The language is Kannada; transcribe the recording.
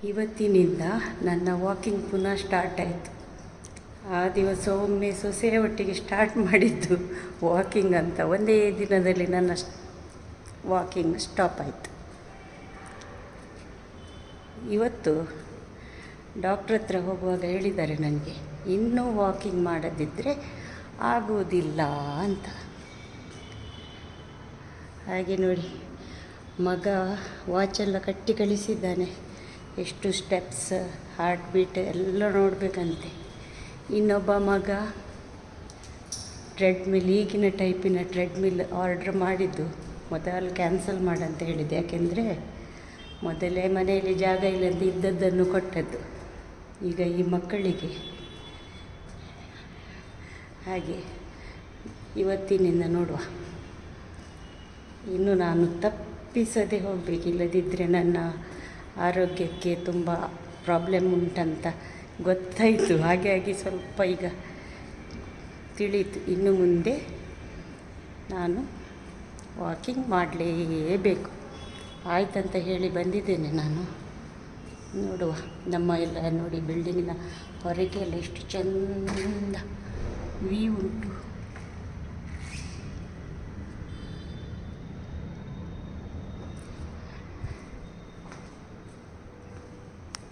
ಇವತ್ತಿನಿಂದ ನನ್ನ ವಾಕಿಂಗ್ ಪುನಃ ಸ್ಟಾರ್ಟ್ ಆಯಿತು. ಆ ದಿವಸ ಒಮ್ಮೆ ಸೊಸೆಯ ಒಟ್ಟಿಗೆ ಸ್ಟಾರ್ಟ್ ಮಾಡಿದ್ದು ವಾಕಿಂಗ್ ಅಂತ ಒಂದೇ ದಿನದಲ್ಲಿ ನನ್ನ ವಾಕಿಂಗ್ ಸ್ಟಾಪ್ ಆಯಿತು. ಇವತ್ತು ಡಾಕ್ಟ್ರ್ ಹತ್ರ ಹೋಗುವಾಗ ಹೇಳಿದ್ದಾರೆ ನನಗೆ, ಇನ್ನೂ ವಾಕಿಂಗ್ ಮಾಡದಿದ್ದರೆ ಆಗುವುದಿಲ್ಲ ಅಂತ. ಹಾಗೆ ನೋಡಿ, ಮಗ ವಾಚೆಲ್ಲ ಕಟ್ಟಿ ಕಳಿಸಿದ್ದಾನೆ, ಎಷ್ಟು ಸ್ಟೆಪ್ಸ್, ಹಾರ್ಟ್ ಬೀಟ್ ಎಲ್ಲ ನೋಡಬೇಕಂತೆ. ಇನ್ನೊಬ್ಬ ಮಗ ಟ್ರೆಡ್ಮಿಲ್, ಈಗಿನ ಟೈಪಿನ ಟ್ರೆಡ್ಮಿಲ್ ಆರ್ಡ್ರ್ ಮಾಡಿದ್ದು ಮೊದಲು ಕ್ಯಾನ್ಸಲ್ ಮಾಡಂತ ಹೇಳಿದ್ದೆ. ಯಾಕೆಂದರೆ ಮೊದಲೇ ಮನೆಯಲ್ಲಿ ಜಾಗ ಇಲ್ಲಂತ ಇದ್ದದ್ದನ್ನು ಕೊಟ್ಟದ್ದು, ಈಗ ಈ ಮಕ್ಕಳಿಗೆ. ಹಾಗೆ ಇವತ್ತಿನಿಂದ ನೋಡುವ, ಇನ್ನು ನಾನು ತಪ್ಪಿಸದೆ ಹೋಗಬೇಕು, ಇಲ್ಲದಿದ್ದರೆ ನನ್ನ ಆರೋಗ್ಯಕ್ಕೆ ತುಂಬ ಪ್ರಾಬ್ಲಮ್ ಉಂಟಂತ ಗೊತ್ತಾಯಿತು. ಹಾಗಾಗಿ ಸ್ವಲ್ಪ ಈಗ ತಿಳಿಯಿತು, ಇನ್ನು ಮುಂದೆ ನಾನು ವಾಕಿಂಗ್ ಮಾಡಲೇಬೇಕು ಆಯ್ತಂತ ಹೇಳಿ ಬಂದಿದ್ದೇನೆ ನಾನು. ನೋಡುವ, ನಮ್ಮ ಎಲ್ಲ ನೋಡಿ ಬಿಲ್ಡಿಂಗಿನ ಹೊರಗೆ ಎಲ್ಲ ಎಷ್ಟು ಚೆಂದ ವ್ಯೂ ಉಂಟು.